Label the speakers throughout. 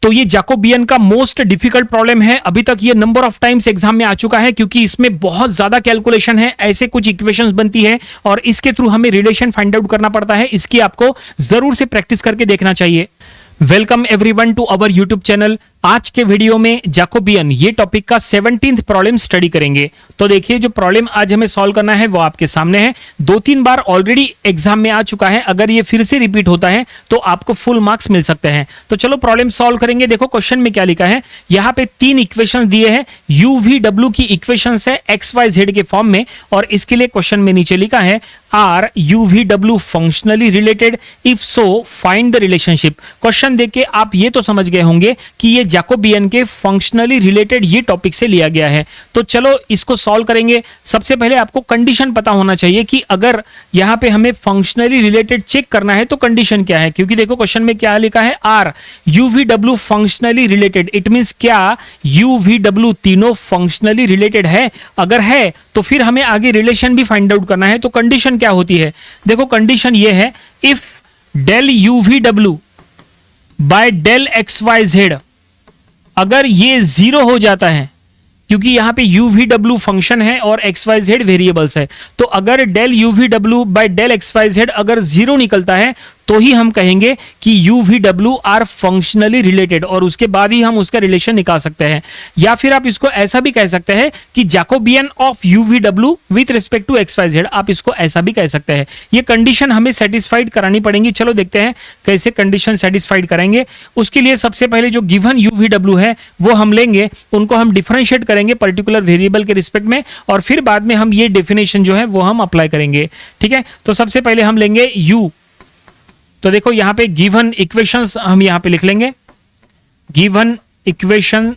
Speaker 1: तो ये जैकोबियन का मोस्ट डिफिकल्ट प्रॉब्लम है। अभी तक ये नंबर ऑफ टाइम्स एग्जाम में आ चुका है, क्योंकि इसमें बहुत ज्यादा कैलकुलेशन है, ऐसे कुछ इक्वेशंस बनती है और इसके थ्रू हमें रिलेशन फाइंड आउट करना पड़ता है। इसकी आपको जरूर से प्रैक्टिस करके देखना चाहिए। Welcome everyone to our YouTube channel. आज के वीडियो में जैकोबियन ये टॉपिक का 17th प्रॉब्लम स्टडी करेंगे। तो देखिए, जो प्रॉब्लम आज हमें सॉल्व करना है वो आपके सामने है। 2-3 बार ऑलरेडी एग्जाम में आ चुका है, अगर ये फिर से रिपीट होता है तो आपको फुल मार्क्स मिल सकते हैं। तो चलो प्रॉब्लम सॉल्व करेंगे। देखो क्वेश्चन में क्या लिखा है, यहाँ पे 3 इक्वेशन दिए हैं। UVW की इक्वेशन है XYZ के फॉर्म में, और इसके लिए क्वेश्चन में नीचे लिखा है are UVW functionally related, if so find the relationship. Question देख के आप ये तो समझ गए होंगे कि ये जैकोबियन के फंक्शनली रिलेटेड ये टॉपिक से लिया गया है। तो चलो इसको सॉल्व करेंगे। सबसे पहले आपको कंडीशन पता होना चाहिए कि अगर यहां पे हमें फंक्शनली रिलेटेड चेक करना है तो कंडीशन क्या है, क्योंकि देखो क्वेश्चन में क्या लिखा है, are UVW functionally related. It means क्या UVW तीनों फंक्शनली रिलेटेड है? अगर है तो फिर हमें आगे रिलेशन भी फाइंड आउट करना है। तो कंडीशन क्या होती है? देखो कंडीशन ये है, if del UVW by del XYZ, अगर ये 0 हो जाता है, क्योंकि यहां पे UVW फंक्शन है और XYZ वेरिएबल्स है, तो अगर del UVW by del XYZ अगर 0 निकलता है तो ही हम कहेंगे कि UVW आर फंक्शनली रिलेटेड, और उसके बाद ही हम उसका रिलेशन निकाल सकते हैं। या फिर आप इसको ऐसा भी कह सकते हैं कि Jacobian of UVW with respect to XYZ, आप इसको ऐसा भी कह सकते हैं। ये कंडीशन हमें सेटिस्फाइड करानी पड़ेंगी। चलो देखते हैं कैसे कंडीशन सेटिस्फाइड करेंगे। उसके लिए सबसे पहले जो गिवन UVW है वो हम लेंगे, उनको हम डिफरेंशिएट करेंगे पर्टिकुलर वेरिएबल के रिस्पेक्ट में, और फिर बाद में हम ये डेफिनेशन जो है वो हम अप्लाई करेंगे। ठीक है, तो सबसे पहले हम लेंगे U। तो देखो यहां पे गिवन इक्वेशंस हम यहां पे लिख लेंगे, गिवन इक्वेशन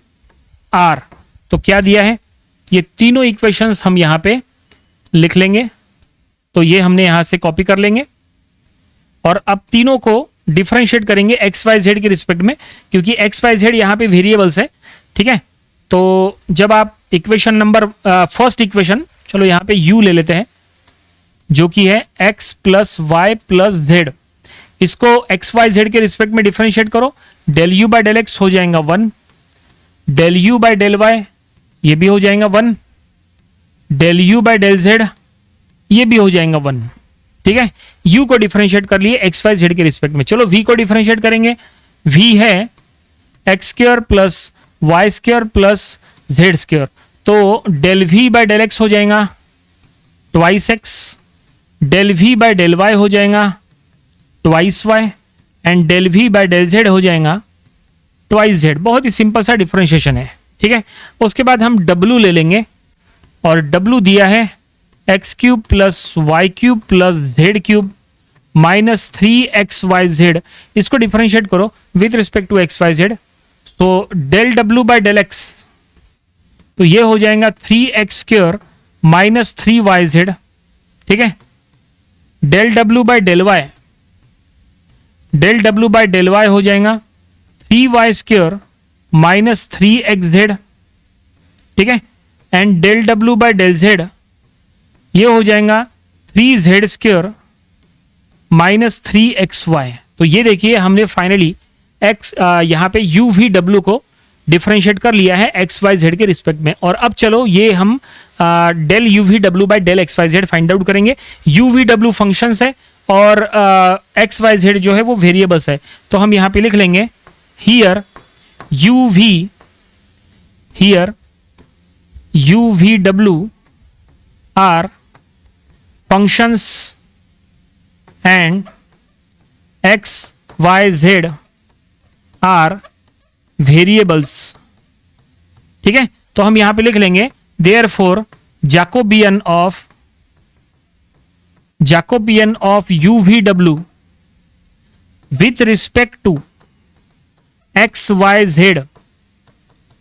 Speaker 1: आर। तो क्या दिया है, ये तीनों इक्वेशंस हम यहां पे लिख लेंगे। तो ये हमने यहां से कॉपी कर लेंगे और अब तीनों को डिफरेंशिएट करेंगे XYZ के रिस्पेक्ट में, क्योंकि XYZ यहां पे वेरिएबल्स है। ठीक है, तो जब आप इक्वेशन नंबर फर्स्ट इक्वेशन, चलो यहां पे U ले लेते हैं, जो कि है x plus Y plus z. इसको XYZ के रिस्पेक्ट में डिफरेंशिएट करो, del U by del x हो जाएगा 1, del U by del y ये भी हो जाएगा 1, del U by del Z ये भी हो जाएगा 1। ठीक है, U को डिफरेंशिएट कर लिए XYZ के रिस्पेक्ट में। चलो V को डिफरेंशिएट करेंगे। V है X square plus Y square plus Z square, तो del V by del x हो जाएगा twice X, del V by del Y हो जाएगा twice Y, and del V by del Z हो जाएगा ट्वाइस Z। बहुत ही simple सा differentiation है। ठीक है, उसके बाद हम W ले लेंगे, और W दिया है x cube plus y cube plus z cube minus 3XYZ। इसको डिफरेंशिएट करो विथ रिस्पेक्ट टू XYZ। तो del W by del x, तो ये हो जाएगा 3x स्क्वायर माइनस 3YZ। ठीक है, del W by del Y, del W by del Y हो जाएगा 3y स्क्वायर माइनस 3xZ। ठीक है, and del W by del Z ये हो जाएगा 3z स्क्वायर माइनस 3xy। तो ये देखिए हमने फाइनली x यहाँ पे UVW को डिफरेंशिएट कर लिया है XYZ के रिस्पेक्ट में। और अब चलो ये हम del UVW by del XYZ find out करेंगे। UVW फंक्शंस है और XYZ जो है वो वेरिएबल्स है। तो हम यहाँ पे लिख लेंगे here UVW are functions and XYZ are variables. ठीक है, तो हम यहां पे लिख लेंगे therefore Jacobian of UVW with respect to XYZ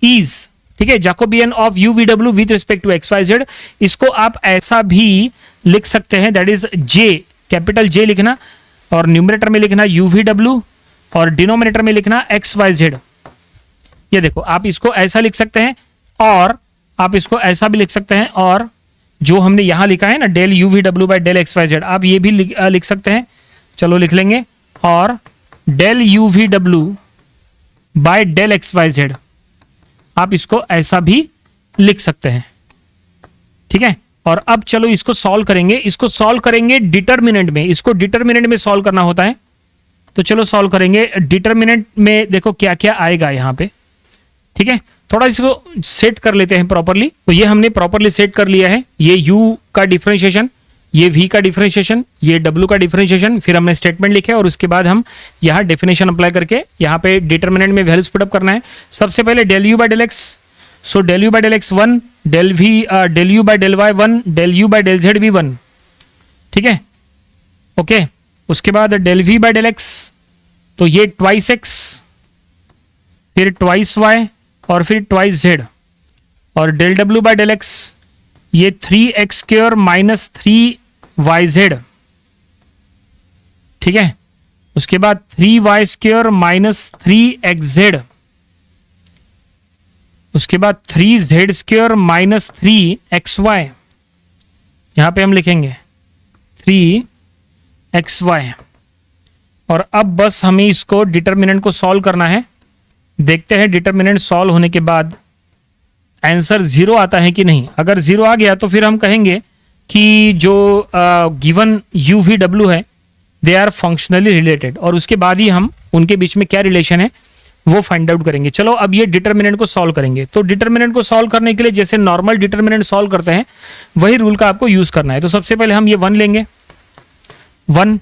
Speaker 1: is. ठीक है, Jacobian of UVW with respect to XYZ, इसको आप ऐसा भी लिख सकते हैं, that is J, capital J लिखना, और न्यूमरेटर में लिखना UVW और डिनोमिनेटर में लिखना XYZ। ये देखो आप इसको ऐसा लिख सकते हैं, और आप इसको ऐसा भी लिख सकते हैं, और जो हमने यहां लिखा है ना del UVW by del XYZ, आप ये भी लिख सकते हैं। चलो लिख लेंगे, और del UVW by del x y z, आप इसको ऐसा भी लिख सकते हैं, ठीक है। और अब चलो इसको सॉल्व करेंगे, इसको सॉल्व करेंगे डिटर्मिनेंट में, इसको डिटर्मिनेंट में सॉल्व करना होता है। तो चलो सॉल्व करेंगे डिटर्मिनेंट में, देखो क्या क्या आएगा यहाँ पे, ठीक है। थोड़ा इसको सेट कर लेते हैं प्रॉपरली। तो ये हमने प्रॉपरली सेट कर लिया है, ये u का डिफरेंशिएशन, ये v का डिफरेंशिएशन, ये w का डिफरेंशिएशन, फिर हमने स्टेटमेंट लिखे और उसके बाद हम यहाँ डेफिनेशन अप्लाई करके यहाँ पे डिटर्मिनेंट में वैल्यूज पुट अप करना है। सबसे पहले del u by del x, so del u by del x 1, del u by del y 1, del u by del z भी 1, ठीक है, ओके। उसके बाद del v by del x, तो ये ट्वाइस x, फिर ट्वाइस y और फिर ट्वाइस z, और del w by del x ये 3x स्क्वायर माइनस 3yz, ठीक है। उसके बाद 3y स्क्वायर माइनस 3xz, उसके बाद 3z स्क्वायर माइनस 3xy, यहां पे हम लिखेंगे 3xy। और अब बस हमें इसको डिटर्मिनेंट को सॉल्व करना है। देखते हैं डिटर्मिनेंट सॉल्व होने के बाद आंसर 0 आता है कि नहीं। अगर 0 आ गया तो फिर हम कहेंगे कि जो गिवन u v w है दे आर फंक्शनली रिलेटेड, और उसके बाद ही हम उनके बीच में क्या रिलेशन है वो फाइंड आउट करेंगे। चलो अब ये डिटर्मिनेंट को सॉल्व करेंगे। तो डिटर्मिनेंट को सॉल्व करने के लिए जैसे नॉर्मल डिटर्मिनेंट सॉल्व करते हैं वही रूल का आपको यूज करना है। तो सबसे पहले हम ये 1 लेंगे, 1,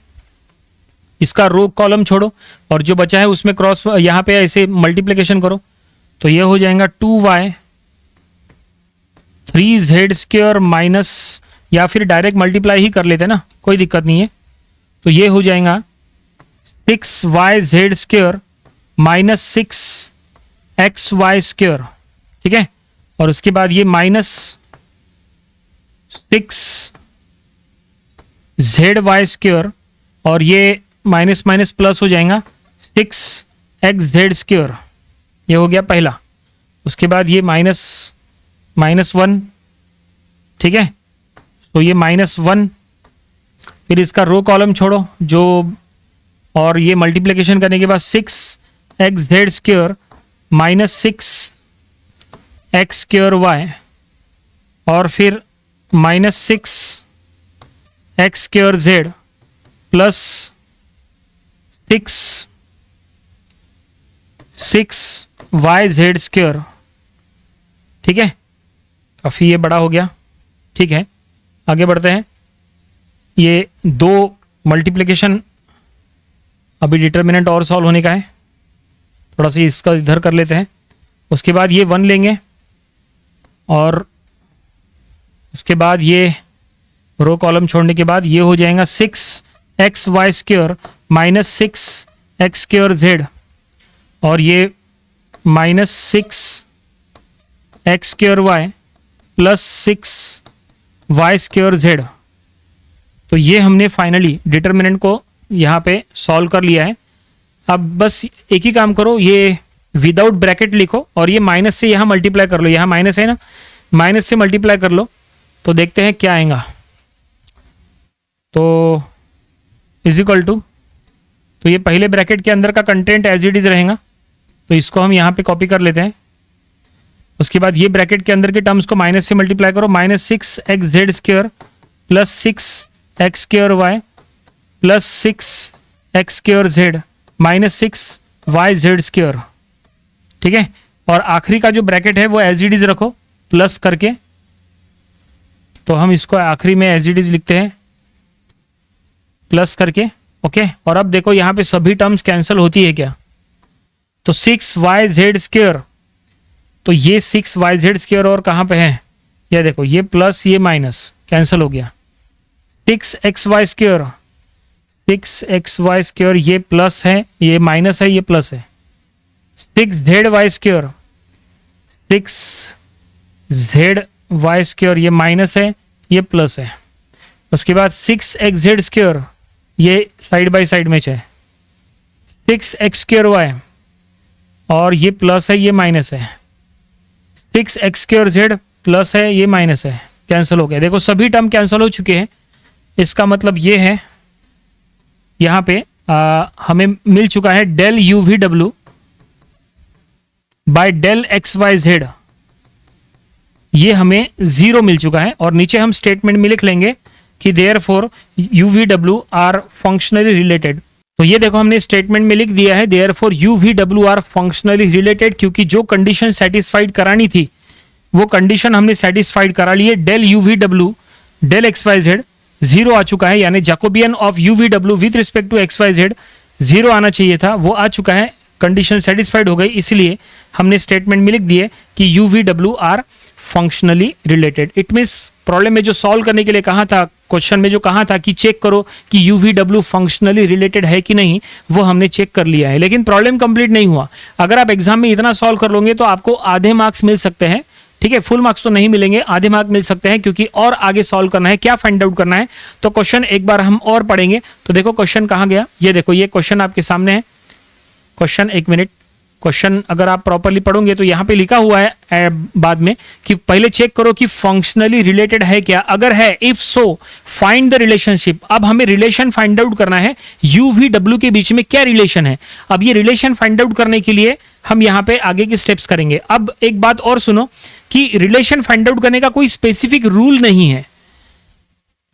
Speaker 1: इसका रो कॉलम छोड़ो और जो बचा है उसमें क्रॉस यहाँ पे ऐसे मल्टीप्लिकेशन करो, तो ये हो जाएगा 2y 3z स्क्वायर माइनस, या फिर डायरेक्ट मल्टीप्लाई ही कर लेते हैं ना, कोई दिक्कत नहीं है। तो ये हो जाएगा 6yz square minus 6xy square, ठीक है। और उसके बाद ये माइनस 6zy स्क्वायर, और ये माइनस माइनस प्लस हो जाएगा 6xz स्क्वायर, ये हो गया पहला। उसके बाद ये माइनस 1, ठीक है। तो ये -1, फिर इसका रो कॉलम छोड़ो जो, और ये मल्टीप्लिकेशन करने के बाद 6xz square minus 6x square y, और फिर minus 6x square z plus 6yz square, ठीक है। काफ़ी ये बड़ा हो गया, ठीक है। आगे बढ़ते हैं। ये 2 मल्टीप्लिकेशन अभी डिटर्मिनेंट और सॉल्व होने का है, थोड़ा सा इसका इधर कर लेते हैं। उसके बाद ये 1 लेंगे और उसके बाद ये रो कॉलम छोड़ने के बाद ये हो जाएगा 6xy square minus 6x square z, और ये minus 6x square y plus 6y square z। तो ये हमने फाइनली डिटर्मिनेंट को यहाँ पे सॉल्व कर लिया है। अब बस एक ही काम करो, ये विदाउट ब्रैकेट लिखो और ये माइनस से यहाँ मल्टीप्लाई कर लो, यहाँ माइनस है ना, माइनस से मल्टीप्लाई कर लो तो देखते हैं क्या आएगा। तो इज इक्वल टू, तो ये पहले ब्रैकेट के अंदर का कंटेंट एज इट इज रहेगा, तो इसको हम यहाँ पे कॉपी कर लेते हैं। उसके बाद ये ब्रैकेट के अंदर के टर्म्स को माइनस से मल्टीप्लाई करो, minus 6xz square plus 6x square y plus 6x square z minus 6yz square, ठीक है। और आखिरी का जो ब्रैकेट है वो एज इट इज रखो प्लस करके, तो हम इसको आखिरी में एज इट इज लिखते हैं प्लस करके, ओके। और अब देखो यहाँ पे सभी टर्म्स कैंसिल होती है क्या, तो 6yz स्क्वायर, तो ये 6yz स्क्वायर और कहाँ पे है, ये देखो ये प्लस ये माइनस कैंसिल हो गया। 6xy स्क्वायर, 6xy स्क्वायर ये प्लस है, ये माइनस है, ये प्लस है। 6zy स्क्वायर, 6zy स्क्वायर ये माइनस है, ये प्लस है। उसके बाद 6xz स्क्वायर ये साइड बाय साइड में है, 6x स्क्वायर y और ये प्लस है, ये माइनस है। 6x स्क्वायर z प्लस है, ये माइनस है, कैंसिल हो गया। देखो सभी टर्म कैंसिल हो चुके हैं। इसका मतलब ये है यहाँ पे हमें मिल चुका है del u v w by del x y z, ये हमें 0 मिल चुका है। और नीचे हम स्टेटमेंट में लिख लेंगे कि therefore UVW are functionally related. तो ये देखो हमने स्टेटमेंट में लिख दिया है therefore UVW are functionally related, क्योंकि जो कंडीशन सेटिस्फाइड करानी थी वो कंडीशन हमने सेटिस्फाइड करा ली है। Del UVW del x y z 0 आ चुका है, यानी Jacobian of UVW with respect to x y z 0 आना चाहिए था, वो आ चुका है, कंडीशन सेटिस्फाइड हो गई। इसलिए हमने स्टेटमेंट में लिख दिए कि UVW are functionally related. It means problem में जो सॉल्व करने के लिए कहा था, क्वेश्चन में जो कहा था कि चेक करो कि UVW फंक्शनली रिलेटेड है कि नहीं, वो हमने चेक कर लिया है, लेकिन प्रॉब्लम कंप्लीट नहीं हुआ। अगर आप एग्जाम में इतना सॉल्व कर लोगे तो आपको आधे मार्क्स मिल सकते हैं, ठीक है, फुल मार्क्स तो नहीं मिलेंगे, आधे मार्क्स मिल सकते हैं, क्योंकि और आगे सॉल्व करना है। क्या फाइंड आउट करना है, तो क्वेश्चन एक बार हम और पढ़ेंगे। तो देखो क्वेश्चन कहाँ गया, ये देखो ये क्वेश्चन आपके सामने है। क्वेश्चन, एक मिनट, क्वेश्चन अगर आप प्रॉपर्ली पढ़ोगे तो यहाँ पे लिखा हुआ है बाद में कि पहले चेक करो कि फंक्शनली रिलेटेड है क्या, अगर है if so find the relationship. अब हमें रिलेशन फाइंड आउट करना है, UVW के बीच में क्या रिलेशन है। अब ये रिलेशन फाइंड आउट करने के लिए हम यहाँ पे आगे के स्टेप्स करेंगे। अब एक बात और सुनो कि रिलेशन फाइंड आउट करने का कोई स्पेसिफिक रूल नहीं है,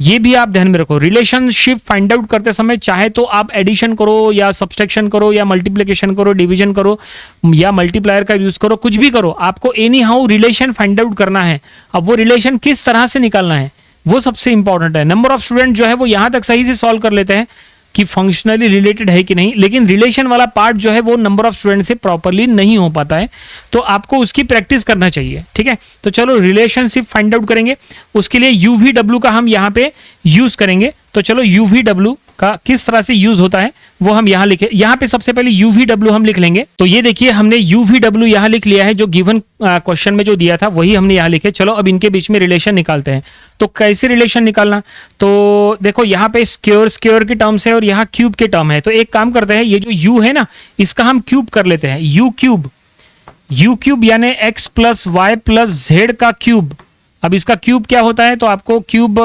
Speaker 1: ये भी आप ध्यान में रखो। रिलेशनशिप फाइंड आउट करते समय चाहे तो आप एडिशन करो या सब्सट्रैक्शन करो या मल्टीप्लिकेशन करो, डिवीजन करो या मल्टीप्लायर का यूज करो, कुछ भी करो, आपको any how relation find out करना है। अब वो रिलेशन किस तरह से निकालना है वो सबसे इंपॉर्टेंट है। नंबर ऑफ स्टूडेंट जो है वो यहां तक सही से सॉल्व कर लेते हैं कि फंक्शनली रिलेटेड है कि नहीं, लेकिन रिलेशन वाला पार्ट जो है वो नंबर ऑफ स्टूडेंट से प्रॉपर्ली नहीं हो पाता है, तो आपको उसकी प्रैक्टिस करना चाहिए, ठीक है। तो चलो रिलेशनशिप फाइंड आउट करेंगे, उसके लिए UVW का हम यहाँ पे यूज करेंगे। तो चलो UVW का किस तरह से यूज होता है वो हम यहाँ लिखे। यहाँ पे सबसे पहले UVW हम लिख लेंगे। तो ये देखिए हमने UVW यहाँ लिख लिया है, जो गिवन क्वेश्चन में जो दिया था वही हमने यहाँ लिखे। चलो अब इनके बीच में रिलेशन निकालते हैं। तो कैसे रिलेशन निकालना, तो देखो यहाँ पे स्क्वायर की टर्म्स है और यहाँ क्यूब के टर्म है। तो एक काम करते हैं, ये जो U है ना इसका हम क्यूब कर लेते हैं, U क्यूब यानी x plus Y plus z का क्यूब। अब इसका क्यूब क्या होता है, तो आपको क्यूब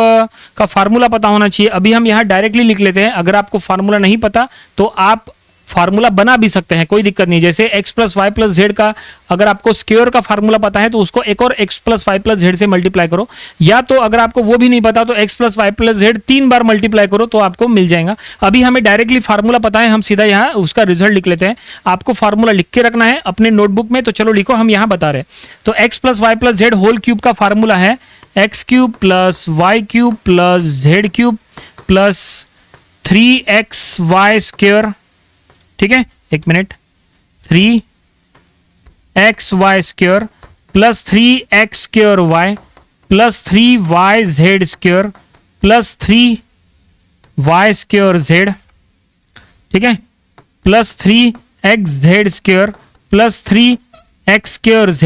Speaker 1: का फार्मूला पता होना चाहिए। अभी हम यहाँ डायरेक्टली लिख लेते हैं, अगर आपको फार्मूला नहीं पता तो आप फार्मूला बना भी सकते हैं, कोई दिक्कत नहीं। जैसे x plus Y plus z का अगर आपको स्क्वायर का फार्मूला पता है तो उसको एक और x plus Y plus z से मल्टीप्लाई करो, या तो अगर आपको वो भी नहीं पता तो x plus Y plus z 3 बार मल्टीप्लाई करो तो आपको मिल जाएगा। अभी हमें डायरेक्टली फार्मूला पता है, हम सीधा यहाँ उसका रिजल्ट लिख लेते हैं। आपको फार्मूला लिख के रखना है अपने नोटबुक में, तो चलो लिखो, हम यहाँ बता रहे हैं। तो x plus Y plus z whole cube का फार्मूला है x cube plus y cube plus z cube plus 3xy square, ठीक है, एक minute, 3xy square plus 3x square y plus 3yz square plus 3y square z, ठीक है, plus 3xz square plus 3x square z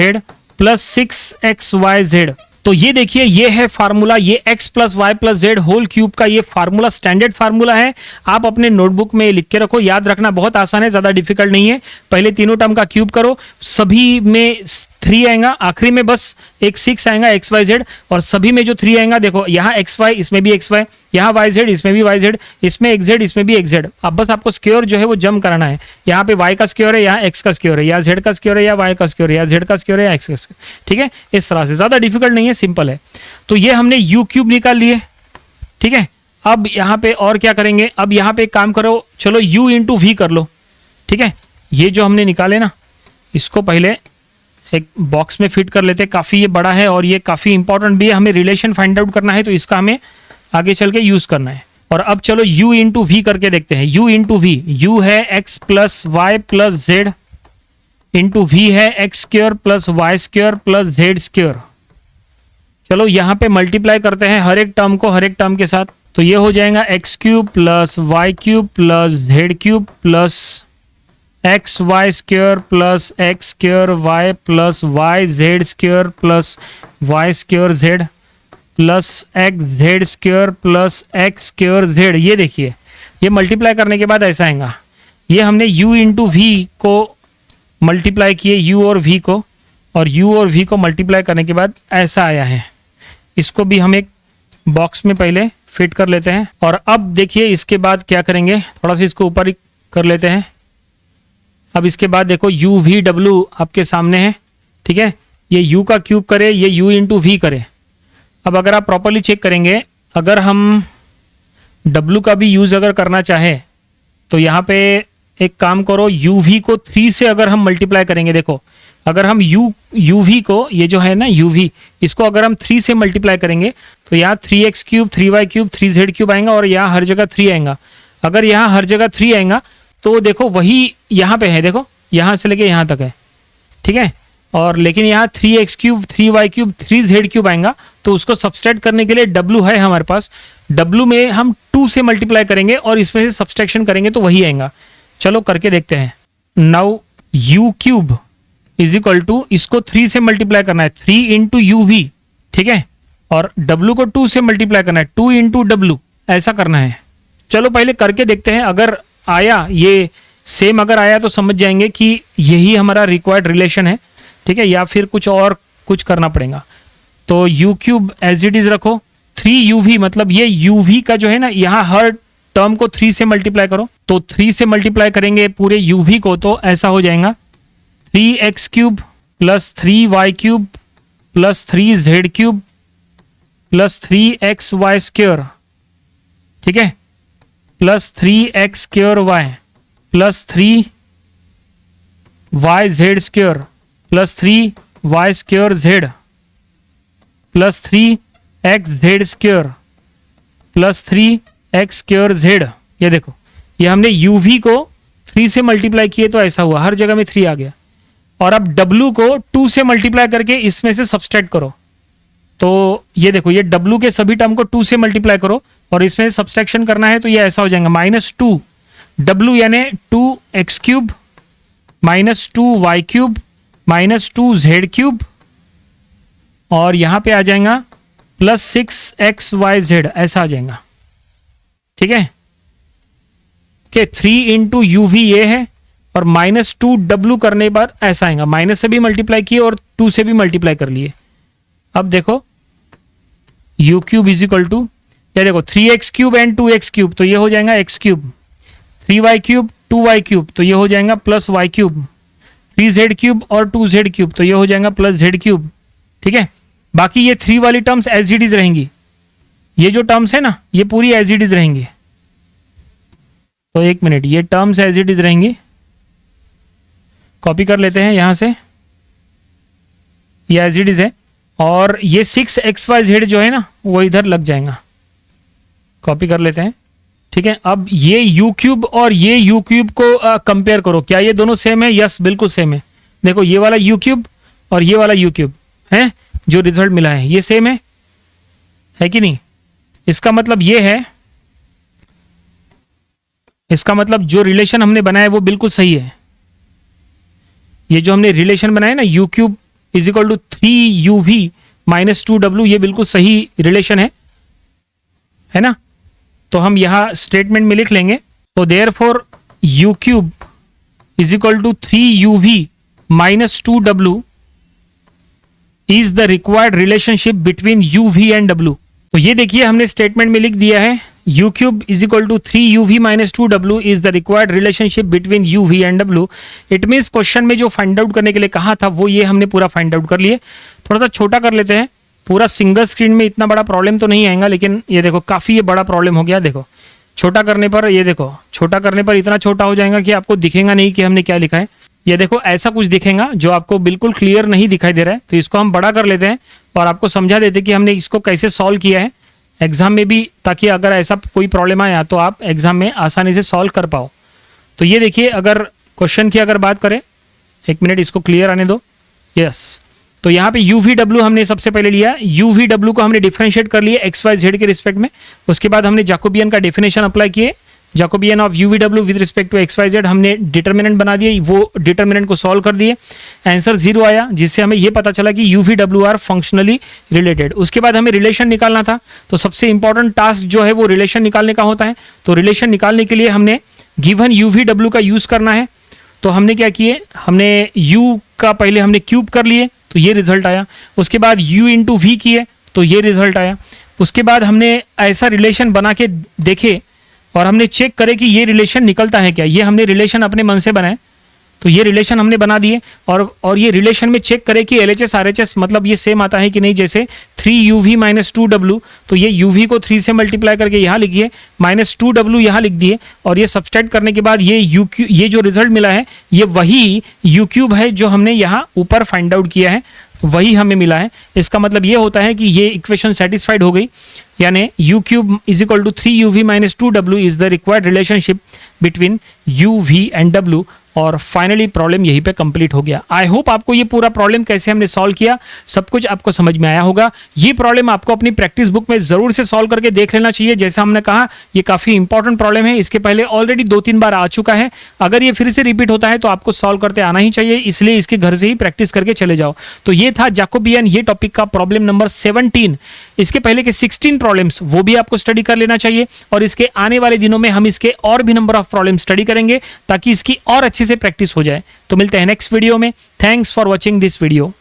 Speaker 1: plus 6xyz। तो ये देखिए ये है फार्मूला, ये x plus Y plus z whole cube का ये फार्मूला स्टैंडर्ड फार्मूला है। आप अपने नोटबुक में लिख के रखो, याद रखना बहुत आसान है, ज्यादा डिफिकल्ट नहीं है। पहले तीनों टर्म का क्यूब करो, सभी में 3 आएगा, आखिरी में बस एक 6 आएगा एक्स वाई जेड, और सभी में जो 3 आएगा, देखो यहाँ एक्स वाई, इसमें भी एक्स वाई, यहाँ वाई जेड, इसमें भी वाई जेड, इसमें एक्स जेड, इसमें भी एक्स जेड। अब बस आपको स्क्वायर जो है वो जम कराना है, यहाँ पे वाई का स्क्वायर है, यहाँ एक्स का स्क्वायर है, या जेड का स्क्वायर है, या वाई का स्क्वायर है, या जेड का स्क्वायर है, या एक्स का स्क्वायर, ठीक है। इस तरह से ज्यादा डिफिकल्ट नहीं है, सिंपल है। तो ये हमने यू क्यूब निकाल लिए, ठीक है। अब यहाँ पे और क्या करेंगे, अब यहाँ पे एक काम करो, चलो u इंटू वी कर लो, ठीक है। ये जो हमने निकाले ना, इसको पहले एक बॉक्स में फिट कर लेते हैं, काफ़ी ये बड़ा है और ये काफ़ी इंपॉर्टेंट भी है, हमें रिलेशन फाइंड आउट करना है, तो इसका हमें आगे चल के यूज़ करना है। और अब चलो u इंटू वी करके देखते हैं, u इंटू वी, u है x plus Y plus Z into V है X square plus Y square plus Z square. चलो यहाँ पे मल्टीप्लाई करते हैं हर एक टर्म को हर एक टर्म के साथ, तो ये हो जाएगा x cube plus y cube plus z cube plus x y square plus x square y plus y z square plus Y square z plus x z square plus x square z. ये देखिए ये multiply करने के बाद ऐसा आएगा, ये हमने u इंटू वी को मल्टीप्लाई किए, u और v को, और u और v को मल्टीप्लाई करने के बाद ऐसा आया है। इसको भी हम एक बॉक्स में पहले फिट कर लेते हैं। और अब देखिए इसके बाद क्या करेंगे, थोड़ा सा इसको ऊपर ही कर लेते हैं, अब इसके बाद देखो यू वी डब्ल्यू आपके सामने है, ठीक है। ये यू का क्यूब करे, ये यू इंटू वी करे। अब अगर आप प्रॉपरली चेक करेंगे, अगर हम डब्ल्यू का भी यूज़ अगर करना चाहे तो यहाँ पे एक काम करो, यू वी को 3 से अगर हम मल्टीप्लाई करेंगे, देखो अगर हम यू वी को, ये जो है ना यू वी, इसको अगर हम 3 से मल्टीप्लाई करेंगे तो यहाँ 3x cube 3y cube 3z cube आएगा और यहाँ हर जगह 3 आएगा। अगर यहाँ हर जगह 3 आएगा तो देखो वही यहाँ पे है, देखो यहाँ से लेके यहाँ तक है, ठीक है। और लेकिन यहाँ 3x cube 3y cube 3z cube आएगा, तो उसको सब्सट्रैक्ट करने के लिए w है हमारे पास, w में हम 2 से मल्टीप्लाई करेंगे और इसमें से सब्सट्रैक्शन करेंगे तो वही आएगा। चलो करके देखते हैं। Now u cube is equal to, इसको 3 से मल्टीप्लाई करना है, 3 इंटू यू वी, ठीक है। और w को 2 से मल्टीप्लाई करना है, 2 इंटू डब्ल्यू, ऐसा करना है। चलो पहले करके देखते हैं, अगर आया ये सेम अगर आया तो समझ जाएंगे कि यही हमारा रिक्वायर्ड रिलेशन है, ठीक है, या फिर कुछ और कुछ करना पड़ेगा। तो u cube as it is रखो, 3uv मतलब ये uv का जो है ना, यहाँ हर टर्म को 3 से मल्टीप्लाई करो, तो 3 से मल्टीप्लाई करेंगे पूरे uv को तो ऐसा हो जाएगा 3x cube plus 3y cube plus 3z cube plus 3xy square, ठीक है, plus 3x square y plus 3yz square plus 3y square z plus 3xz square plus 3x square z। ये देखो, ये हमने uv को 3 से मल्टीप्लाई किए तो ऐसा हुआ, हर जगह में 3 आ गया। और अब w को 2 से मल्टीप्लाई करके इसमें से सब्सट्रैक्ट करो, तो ये देखो, ये w के सभी टर्म को 2 से मल्टीप्लाई करो और इसमें सब्सट्रैक्शन करना है तो ये ऐसा हो जाएगा -2w यानी 2x cube -2y cube -2z cube और यहाँ पे आ जाएगा प्लस 6xyz, ऐसा आ जाएगा, ठीक है। के 3 इंटू यू वी ये है और -2w करने पर ऐसा आएगा, माइनस से भी मल्टीप्लाई किए और 2 से भी मल्टीप्लाई कर लिए। अब देखो u cube is equal to, ये देखो 3x cube and 2x cube तो ये हो जाएगा x cube, 3y cube 2y cube तो ये हो जाएगा plus y cube, 3z cube और 2z क्यूब तो ये हो जाएगा प्लस z क्यूब, ठीक है। बाकी ये 3 वाली टर्म्स एज इट इज रहेंगी, ये जो टर्म्स है ना ये पूरी एज इट इज रहेंगी। तो एक मिनट, ये टर्म्स एज इट इज रहेंगी, कॉपी कर लेते हैं यहाँ से, ये एज इट इज है और ये 6xyz जो है ना वो इधर लग जाएगा, कॉपी कर लेते हैं, ठीक है। अब ये यू क्यूब और ये यू क्यूब को कंपेयर करो, क्या ये दोनों सेम है? यस बिल्कुल सेम है। देखो ये वाला यू क्यूब और ये वाला यू क्यूब है, जो रिजल्ट मिला है ये सेम है कि नहीं? इसका मतलब ये है, इसका मतलब जो रिलेशन हमने बनाया वो बिल्कुल सही है। ये जो हमने रिलेशन बनाया ना u cube is equal to 3uv minus 2w, ये बिल्कुल सही रिलेशन है ना। तो हम यहां स्टेटमेंट में लिख लेंगे, तो therefore u cube is equal to 3uv minus 2w is the required relationship between uv and w। तो ये देखिए हमने स्टेटमेंट में लिख दिया है, u cube is equal to 3uv minus 2w is the required relationship between uv and w। It means question में जो फाइंड आउट करने के लिए कहा था वो ये हमने पूरा फाइंड आउट कर लिए। थोड़ा सा छोटा कर लेते हैं, पूरा सिंगल स्क्रीन में इतना बड़ा प्रॉब्लम तो नहीं आएगा, लेकिन ये देखो काफ़ी ये बड़ा प्रॉब्लम हो गया। देखो छोटा करने पर, ये देखो छोटा करने पर इतना छोटा हो जाएगा कि आपको दिखेगा नहीं कि हमने क्या लिखा है। ये देखो ऐसा कुछ दिखेगा जो आपको बिल्कुल क्लियर नहीं दिखाई दे रहा है, तो इसको हम बड़ा कर लेते हैं और आपको समझा देते कि हमने इसको कैसे सॉल्व किया है एग्जाम में भी, ताकि अगर ऐसा कोई प्रॉब्लम आया तो आप एग्जाम में आसानी से सॉल्व कर पाओ। तो ये देखिए, अगर क्वेश्चन की अगर बात करें, एक मिनट इसको क्लियर आने दो। यस, तो यहाँ पे UVW हमने सबसे पहले लिया, UVW को हमने डिफरेंशिएट कर लिए XYZ के रिस्पेक्ट में। उसके बाद हमने जैकोबियन का डेफिनेशन अप्लाई किए, Jacobian of UVW with respect to XYZ हमने डिटर्मिनेंट बना दिए, वो डिटर्मिनेंट को सॉल्व कर दिए, आंसर 0 आया, जिससे हमें ये पता चला कि UVW आर फंक्शनली रिलेटेड। उसके बाद हमें रिलेशन निकालना था, तो सबसे इंपॉर्टेंट टास्क जो है वो रिलेशन निकालने का होता है। तो रिलेशन निकालने के लिए हमने गिवन UVW का यूज करना है। तो हमने क्या किए, हमने U का पहले हमने क्यूब कर लिए तो ये रिजल्ट आया, उसके बाद U इंटू V किए तो ये रिजल्ट आया। उसके बाद हमने ऐसा रिलेशन बना के देखे और हमने चेक करे कि ये रिलेशन निकलता है क्या। ये हमने रिलेशन अपने मन से बनाए, तो ये रिलेशन हमने बना दिए और ये रिलेशन में चेक करें कि LHS RHS मतलब ये सेम आता है कि नहीं। जैसे 3UV माइनस 2W, तो ये UV को 3 से मल्टीप्लाई करके यहाँ लिखिए, माइनस 2W यहाँ लिख दिए, और ये सब्सट्रैक्ट करने के बाद ये जो रिजल्ट मिला है ये वही U क्यूब है जो हमने यहाँ ऊपर फाइंड आउट किया है, वही हमें मिला है। इसका मतलब ये होता है कि ये इक्वेशन सेटिस्फाइड हो गई, यानी U cube is equal to 3UV minus 2W is the required relationship between UV and W। और फाइनली प्रॉब्लम यहीं पे कंप्लीट हो गया। आई होप आपको ये पूरा प्रॉब्लम कैसे हमने सॉल्व किया सब कुछ आपको समझ में आया होगा। ये प्रॉब्लम आपको अपनी प्रैक्टिस बुक में जरूर से सॉल्व करके देख लेना चाहिए। जैसा हमने कहा ये काफी इंपॉर्टेंट प्रॉब्लम है, इसके पहले ऑलरेडी 2-3 बार आ चुका है। अगर ये फिर से रिपीट होता है तो आपको सॉल्व करते आना ही चाहिए, इसलिए इसके घर से ही प्रैक्टिस करके चले जाओ। तो ये था जैकोबियन ये टॉपिक का प्रॉब्लम नंबर 17। इसके पहले के 16 प्रॉब्लम्स वो भी आपको स्टडी कर लेना चाहिए, और इसके आने वाले दिनों में हम इसके और भी नंबर ऑफ प्रॉब्लम स्टडी करेंगे ताकि इसकी और अच्छे से प्रैक्टिस हो जाए। तो मिलते हैं नेक्स्ट वीडियो में। Thanks for watching this video.